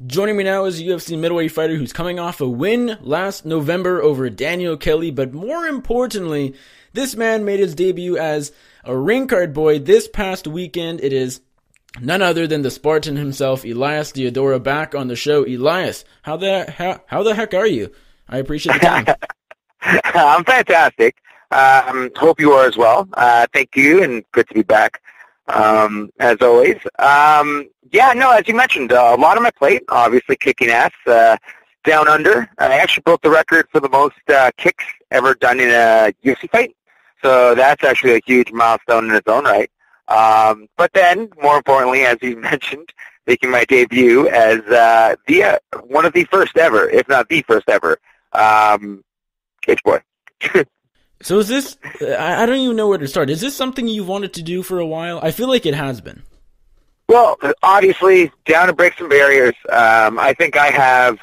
Joining me now is a UFC middleweight fighter who's coming off a win last November over Daniel Kelly, but more importantly, this man made his debut as a ring card boy this past weekend. It is none other than the Spartan himself, Elias Theodorou, back on the show. Elias, how the heck are you? I appreciate the time. I'm fantastic. Hope you are as well. Thank you, and good to be back, as always. As you mentioned, a lot on my plate, obviously kicking ass down under. I actually broke the record for the most kicks ever done in a UFC fight, so that's actually a huge milestone in its own right. But then, more importantly, as you mentioned, making my debut as one of the first ever, if not the first ever, cage boy. So is this, I don't even know where to start. Is this something you've wanted to do for a while? I feel like it has been. Well, obviously, down to break some barriers. I think I have,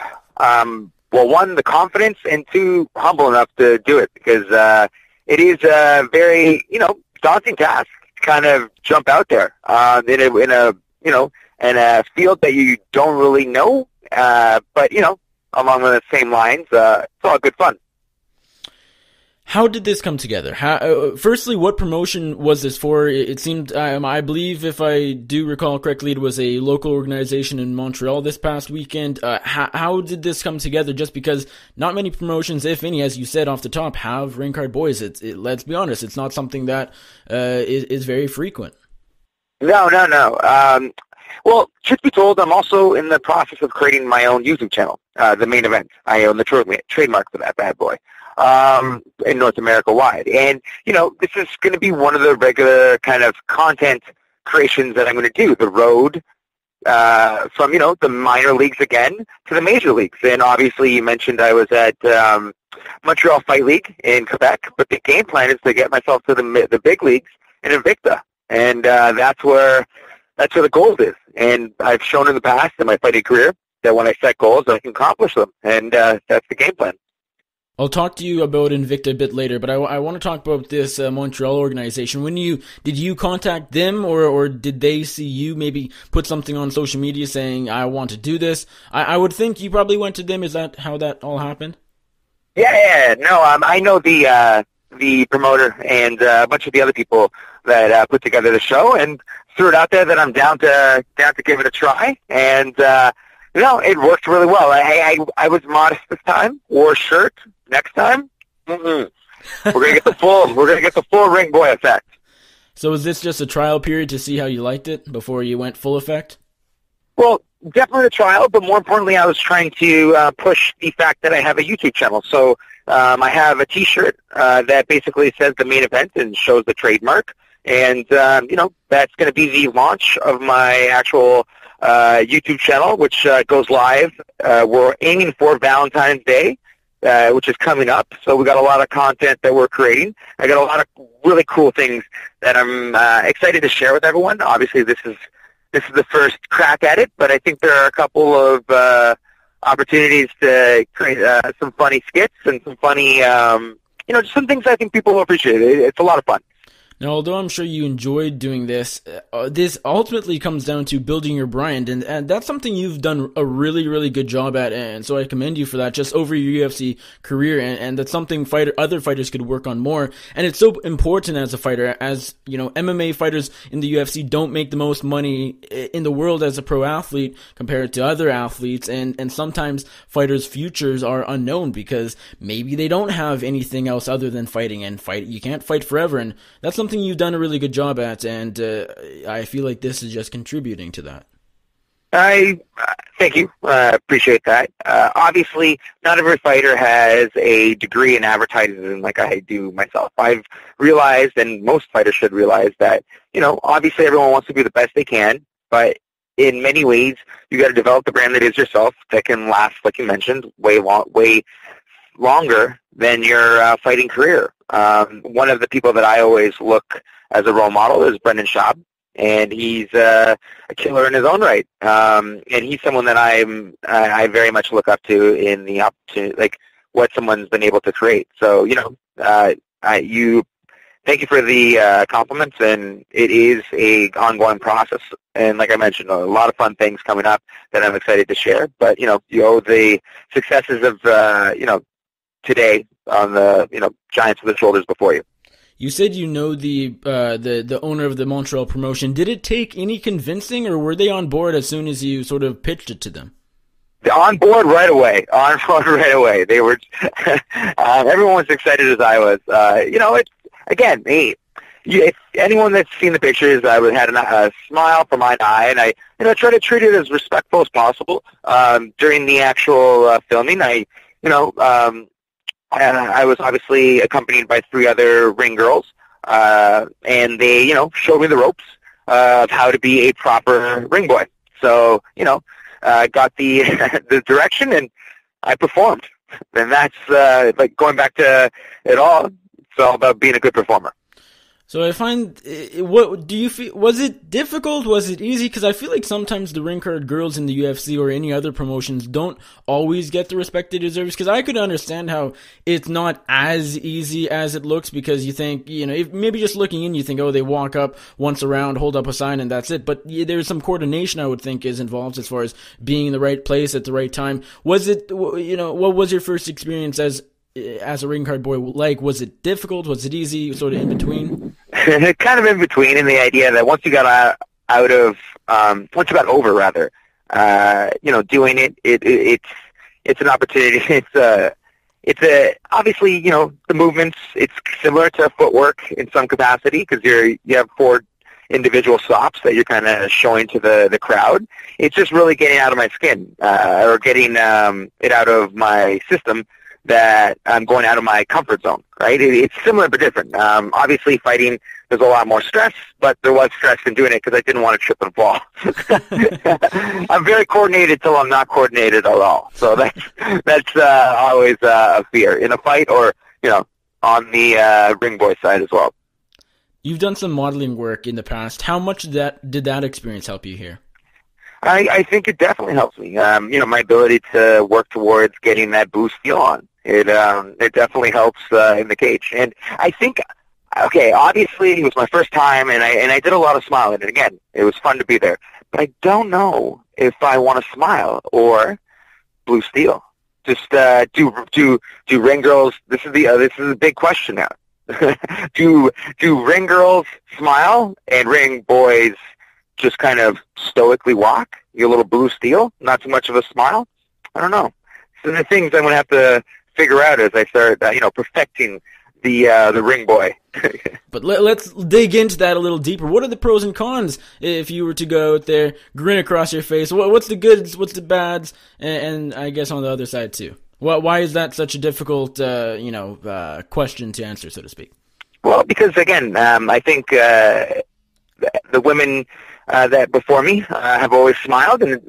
one, the confidence, and two, humble enough to do it, because it is a very, daunting task to kind of jump out there in a field that you don't really know, but along the same lines, it's all good fun. How did this come together? Firstly, what promotion was this for? It seemed, I believe, if I do recall correctly, it was a local organization in Montreal this past weekend. How did this come together? Just because not many promotions, if any, as you said off the top, have ring card boys. Let's be honest, it's not something that is very frequent. No. Well, truth be told, I'm also in the process of creating my own YouTube channel, The Main Event. I own the trademark for that bad boy. In North America wide. And, this is going to be one of the regular kind of content creations that I'm going to do, the road from, the minor leagues again to the major leagues. And obviously you mentioned I was at Montreal Fight League in Quebec, but the game plan is to get myself to the big leagues in Invicta. And that's where the goal is. And I've shown in the past in my fighting career that when I set goals, I can accomplish them. And that's the game plan. I'll talk to you about Invicta a bit later, but I want to talk about this Montreal organization. Did you contact them, or did they see you maybe put something on social media saying, I want to do this? I would think you probably went to them. Is that how that all happened? Yeah. No, I know the promoter and a bunch of the other people that put together the show, and threw it out there that I'm down to give it a try, and it worked really well. I was modest this time, wore a shirt. Next time, we're gonna get the full ring boy effect. So is this just a trial period to see how you liked it before you went full effect? Well, definitely a trial, but more importantly, I was trying to push the fact that I have a YouTube channel. So I have a T-shirt that basically says The Main Event and shows the trademark, and that's going to be the launch of my actual YouTube channel, which goes live. We're aiming for Valentine's Day. Which is coming up. So we got a lot of content that we're creating. I got a lot of really cool things that I'm excited to share with everyone. Obviously, this is the first crack at it, but I think there are a couple of opportunities to create some funny skits and some funny, just some things I think people will appreciate. It's a lot of fun. Now, although I'm sure you enjoyed doing this, this ultimately comes down to building your brand, and that's something you've done a really, really good job at, and so I commend you for that just over your UFC career, and that's something other fighters could work on more, and it's so important as a fighter, as, MMA fighters in the UFC don't make the most money in the world as a pro athlete compared to other athletes, and sometimes fighters' futures are unknown because maybe they don't have anything else other than fighting, and you can't fight forever, and that's something you've done a really good job at, and I feel like this is just contributing to that. I thank you. Appreciate that. Obviously, not every fighter has a degree in advertising like I do myself. I've realized, and most fighters should realize, that obviously everyone wants to be the best they can, but in many ways, you got to develop the brand that is yourself that can last, like you mentioned, way longer than your fighting career. One of the people that I always look as a role model is Brendan Schaub, and he's a killer in his own right. And he's someone that I very much look up to in the opportunity, like what someone's been able to create. So, Thank you for the compliments, and it is a ongoing process. And like I mentioned, a lot of fun things coming up that I'm excited to share. But you owe the successes of today on the giants with the shoulders before you. You said the owner of the Montreal promotion. Did it take any convincing, or were they on board as soon as you sort of pitched it to them? On board right away. On board right away. They were. Everyone was excited as I was. It's again. Hey, if anyone that's seen the pictures, I had a smile for my eye, and I try to treat it as respectful as possible. During the actual filming, I was obviously accompanied by 3 other ring girls, and they showed me the ropes of how to be a proper ring boy. So got the the direction, and I performed. And that's like going back to it all. It's all about being a good performer. So I find, what do you feel? Was it difficult? Was it easy? Because I feel like sometimes the ring card girls in the UFC or any other promotions don't always get the respect they deserve. Because I could understand how it's not as easy as it looks. Because you think, if maybe just looking in, you think, oh, they walk up once around, hold up a sign, and that's it. But there's some coordination I would think is involved as far as being in the right place at the right time. Was it, what was your first experience as a ring card boy like? Was it difficult? Was it easy? Sort of in between? Kind of in between, in the idea that once you got once you got over, rather, doing it's an opportunity. It's obviously, the movements, it's similar to footwork in some capacity, because you have 4 individual stops that you're kind of showing to the crowd. It's just really getting out of my skin, or getting it out of my system, that I'm going out of my comfort zone, right? It's similar but different. Obviously, fighting, there's a lot more stress, but there was stress in doing it because I didn't want to trip and fall. I'm very coordinated till I'm not coordinated at all. So that's always a fear in a fight, or on the ring boy side as well. You've done some modeling work in the past. How much did that experience help you here? I think it definitely helps me. My ability to work towards getting that boost feel on. It definitely helps in the cage. And I think, obviously it was my first time, and I did a lot of smiling. And again, it was fun to be there. But I don't know if I want to smile or blue steel. Just do ring girls? This is a big question now. do ring girls smile and ring boys just kind of stoically walk? You a little blue steel, not too much of a smile? I don't know. So the things I'm going to have to figure out as I start, perfecting the ring boy. But let's dig into that a little deeper. What are the pros and cons if you were to go out there, grin across your face? What's the goods, what's the bads, and I guess on the other side too? Why is that such a difficult, question to answer, so to speak? Well, because again, I think the women that before me have always smiled, and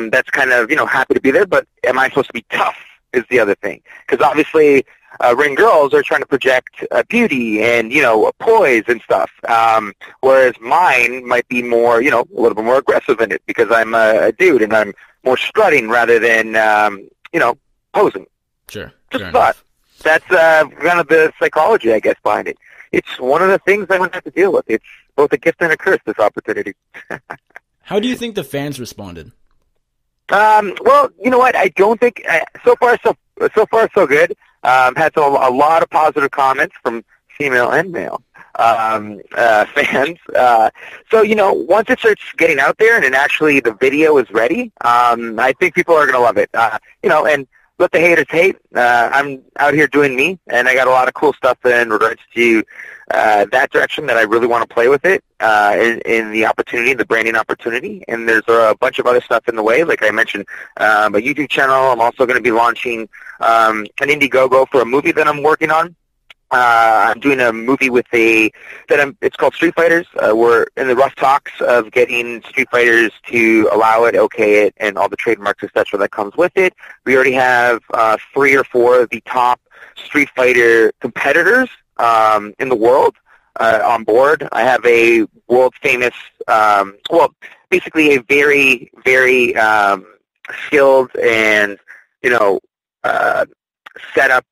that's kind of happy to be there. But am I supposed to be tough? Is the other thing, because obviously ring girls are trying to project beauty and poise and stuff, whereas mine might be more a little bit more aggressive in it, because I'm a dude and I'm more strutting rather than posing. Sure. Just thought. That's kind of the psychology, I guess, behind it. It's one of the things I'm going to have to deal with. It's both a gift and a curse, this opportunity. How do you think the fans responded? Well, you know what? I don't think so far so good. Had a lot of positive comments from female and male fans. So once it starts getting out there and then actually the video is ready, I think people are going to love it. And let the haters hate. I'm out here doing me, and I got a lot of cool stuff in regards to that direction that I really want to play with it in the opportunity, the branding opportunity. And there's a bunch of other stuff in the way, like I mentioned, a YouTube channel. I'm also going to be launching an Indiegogo for a movie that I'm working on. I'm doing a movie it's called Street Fighters. We're in the rough talks of getting Street Fighters to allow it, okay it, and all the trademarks, etc. that comes with it. We already have 3 or 4 of the top Street Fighter competitors in the world on board. I have a world famous, basically a very, very skilled and set up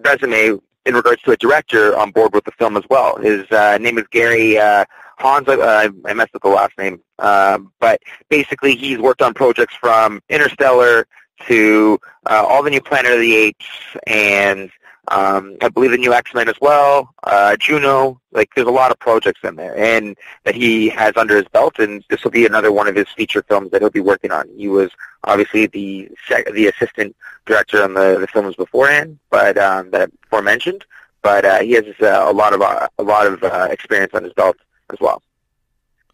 resume in regards to a director on board with the film as well. His name is Gary Hans. I messed up the last name. But basically, he's worked on projects from Interstellar to all the new Planet of the Apes, and I believe the new X-Men as well, Juno. Like, there's a lot of projects in there, and that he has under his belt, and this will be another one of his feature films that he'll be working on. He was obviously the assistant director on the films beforehand, but that aforementioned. But he has a lot of experience on his belt as well.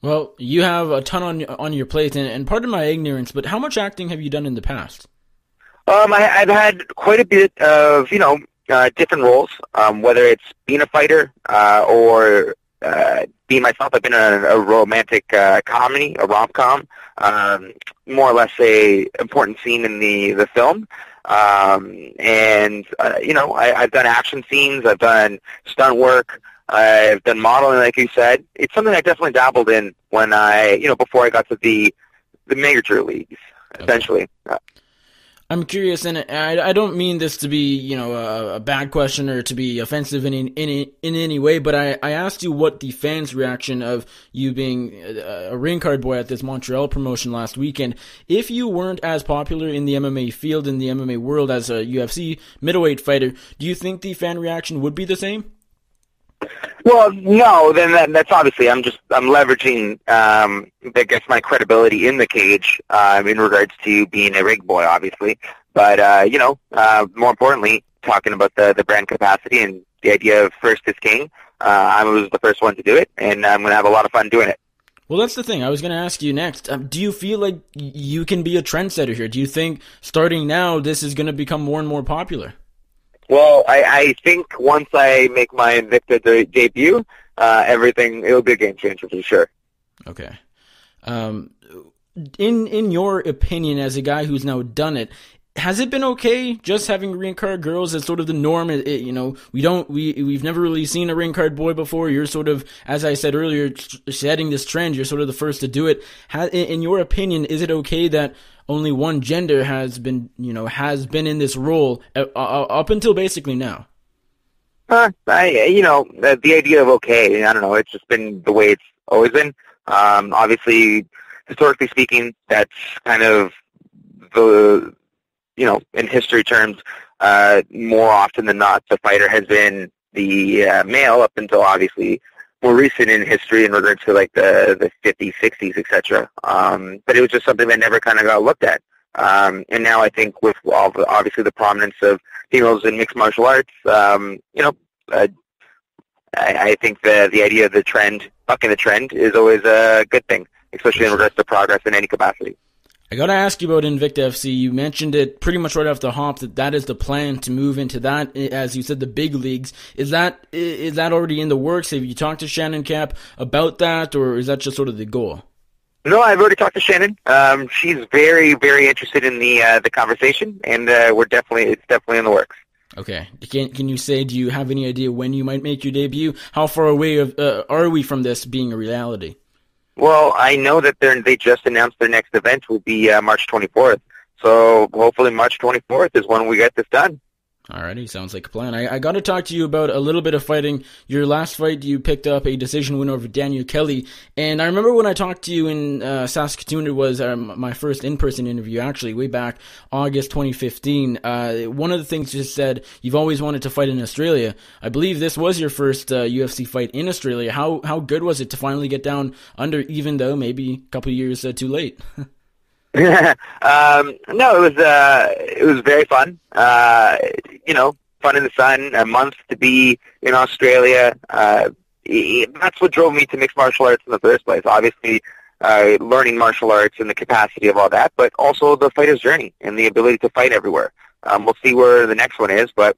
Well, you have a ton on your plate, and pardon my ignorance, but how much acting have you done in the past? I've had quite a bit of, different roles, whether it's being a fighter or being myself. I've been in a romantic comedy, a rom-com, more or less a important scene in the film. I've done action scenes, I've done stunt work, I've done modeling, like you said. It's something I definitely dabbled in when before I got to the major leagues, essentially. Okay. I'm curious, and I don't mean this to be, a bad question or to be offensive in any way, but I asked you what the fans' reaction of you being a ring card boy at this Montreal promotion last weekend. If you weren't as popular in the MMA field, in the MMA world as a UFC middleweight fighter, do you think the fan reaction would be the same? Well, no. Then that's obviously I'm leveraging, I guess, my credibility in the cage in regards to being a ring boy, obviously. But more importantly, talking about the brand capacity and the idea of first is king. I was the first one to do it, and I'm going to have a lot of fun doing it. Well, that's the thing. I was going to ask you next. Do you feel like you can be a trendsetter here? Do you think starting now this is going to become more and more popular? Well, I think once I make my Invicta debut, it'll be a game changer for sure. Okay. In your opinion, as a guy who's now done it, has it been okay just having ring card girls as sort of the norm? We've never really seen a ring card boy before. You're sort of, as I said earlier, setting this trend. You're sort of the first to do it. In your opinion, is it okay that only one gender has been in this role up until basically now? The idea of okay, I don't know. It's just been the way it's always been. Obviously, historically speaking, that's kind of the, in history terms, more often than not, the fighter has been the male up until obviously more recent in history in regards to like the 50s, 60s, etc. But it was just something that never kind of got looked at. And now I think with obviously the prominence of females in mixed martial arts, I think the idea of the trend, bucking the trend, is always a good thing, especially in regards to progress in any capacity. I got to ask you about Invicta FC. You mentioned it pretty much right off the hop that is the plan to move into that, as you said, the big leagues. Is that already in the works? Have you talked to Shannon Cap about that, or is that just sort of the goal? No, I've already talked to Shannon. She's very, very interested in the conversation, and it's definitely in the works. Okay. Can you say, do you have any idea when you might make your debut? How far away are we from this being a reality? Well, I know that they just announced their next event will be March 24th. So hopefully March 24th is when we get this done. Alrighty, sounds like a plan. I got to talk to you about a little bit of fighting. Your last fight, you picked up a decision win over Daniel Kelly. And I remember when I talked to you in Saskatoon, it was my first in-person interview, actually, way back August 2015. One of the things you said, you've always wanted to fight in Australia. I believe this was your first UFC fight in Australia. How good was it to finally get down under, even though maybe a couple of years too late? No, it was very fun. Fun in the sun, a month to be in Australia. That's what drove me to mixed martial arts in the first place. Obviously, learning martial arts and the capacity of all that, but also the fighter's journey and the ability to fight everywhere. We'll see where the next one is, but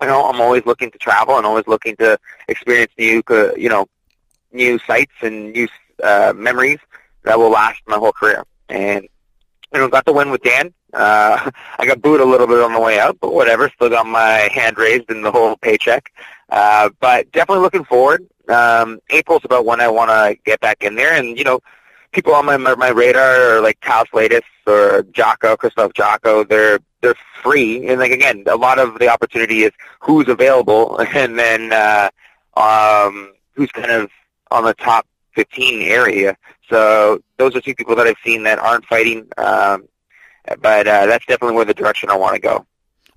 I'm always looking to travel and always looking to experience new sights and new memories that will last my whole career. And got the win with Dan. I got booed a little bit on the way out, but whatever. Still got my hand raised in the whole paycheck. But definitely looking forward. April's about when I want to get back in there. And, people on my radar are like Taos or Christoph Jocko. They're free, and like again, a lot of the opportunity is who's available, and then who's kind of on the top 15 area. So those are two people that I've seen that aren't fighting, but that's definitely where the direction I want to go.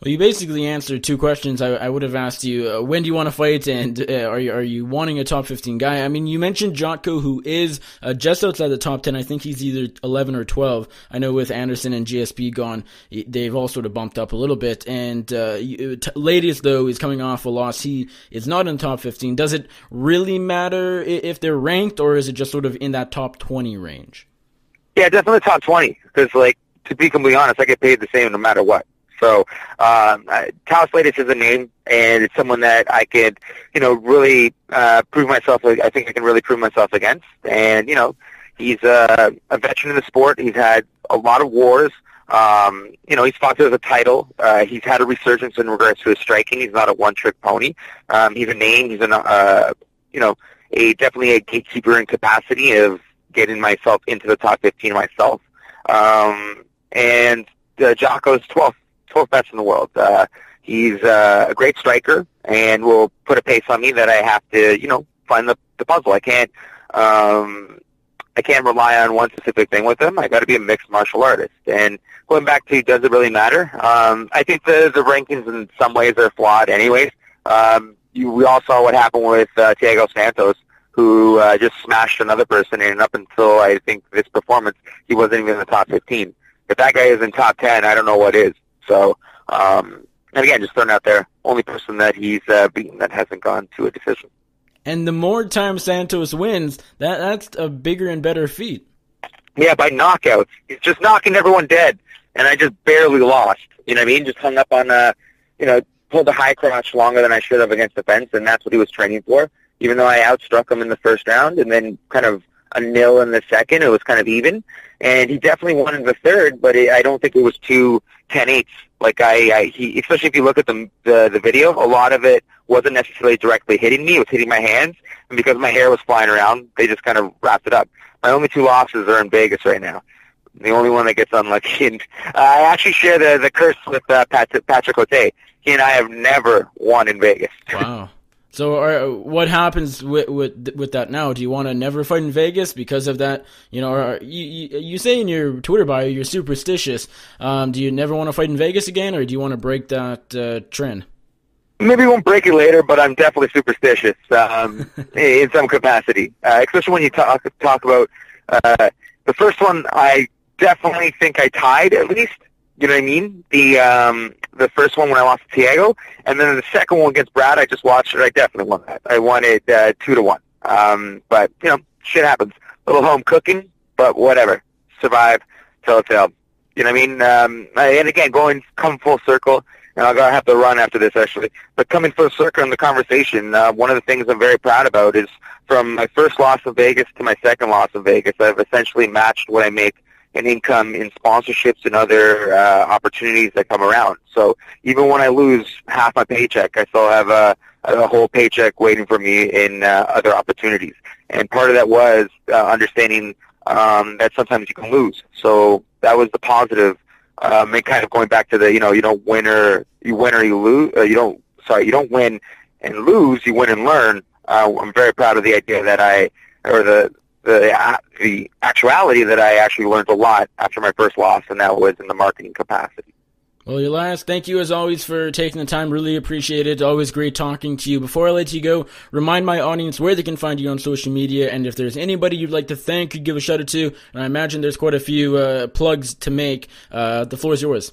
Well, you basically answered two questions I would have asked you. When do you want to fight, and are you wanting a top 15 guy? I mean, you mentioned Jotko, who is just outside the top 10. I think he's either 11 or 12. I know with Anderson and GSP gone, they've all sort of bumped up a little bit. And latest, though, is coming off a loss. He is not in the top 15. Does it really matter if they're ranked, or is it just sort of in that top 20 range? Yeah, definitely top 20, because, like, to be completely honest, I get paid the same no matter what. So, Taos is a name, and it's someone that I could, really prove myself. I think I can really prove myself against. And, he's a veteran in the sport. He's had a lot of wars. He's fought for the title. He's had a resurgence in regards to his striking. He's not a one-trick pony. He's a name. He's definitely a gatekeeper in capacity of getting myself into the top 15 myself. And Jocko's 12th best in the world. He's a great striker and will put a pace on me that I have to, find the puzzle. I can't rely on one specific thing with him. I got to be a mixed martial artist. And going back to, does it really matter? I think the rankings in some ways are flawed anyways. We all saw what happened with Thiago Santos, who just smashed another person, and up until I think this performance, he wasn't even in the top 15. If that guy is in top 10, I don't know what is. So, and again, just throwing out there, only person that he's beaten that hasn't gone to a decision. And the more times Santos wins, that's a bigger and better feat. Yeah, by knockouts. He's just knocking everyone dead, and I just barely lost. You know what I mean? Just hung up on, pulled a high crotch longer than I should have against the fence, and that's what he was training for. Even though I outstruck him in the first round, and then kind of a nil in the second, it was kind of even. And he definitely won in the third, but I don't think it was 2 10-8s. Like he, especially if you look at the video, a lot of it wasn't necessarily directly hitting me; it was hitting my hands. And because my hair was flying around, they just kind of wrapped it up. My only 2 losses are in Vegas right now. The only one that gets unlucky. And I actually share the curse with Patrick Cote. He and I have never won in Vegas. Wow. So what happens with that now? Do you want to never fight in Vegas because of that? You say in your Twitter bio you're superstitious. Do you never want to fight in Vegas again, or do you want to break that trend? Maybe we won't break it later, but I'm definitely superstitious in some capacity, especially when you talk about the first one. I definitely think I tied at least. You know what I mean? The first one when I lost to Thiago, and then the second one against Brad, I just watched it. I definitely won that. I won it 2-1. But shit happens. A little home cooking, but whatever. Survive till it's out. You know what I mean? And again, come full circle, and I'll have to run after this actually. But coming full circle in the conversation, one of the things I'm very proud about is from my first loss in Vegas to my second loss in Vegas, I've essentially matched what I make in income in sponsorships and other opportunities that come around. So even when I lose half my paycheck, I still have a whole paycheck waiting for me in other opportunities. And part of that was understanding that sometimes you can lose. So that was the positive. And kind of going back to the you don't win or you lose. You don't win and lose. You win and learn. I'm very proud of the idea that the actuality that I actually learned a lot after my first loss, and that was in the marketing capacity. Well, Elias, thank you as always for taking the time. Really appreciate it. Always great talking to you. Before I let you go, remind my audience where they can find you on social media, and if there's anybody you'd like to thank, you'd give a shout out to, and I imagine there's quite a few plugs to make. The floor is yours.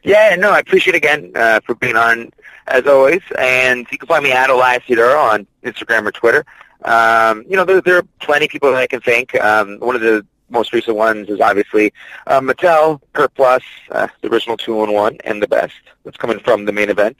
Yeah, no, I appreciate it again for being on, as always, and you can find me at Elias Theodorou on Instagram or Twitter. There are plenty of people that I can thank. One of the most recent ones is obviously Mattel, Kurt Plus, the original 2-in-1, and the best. That's coming from the main event,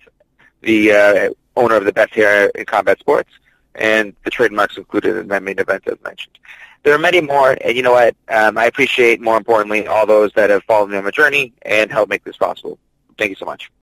the owner of the best hair in combat sports, and the trademarks included in that main event, as mentioned. There are many more, and you know what? I appreciate, more importantly, all those that have followed me on my journey and helped make this possible. Thank you so much.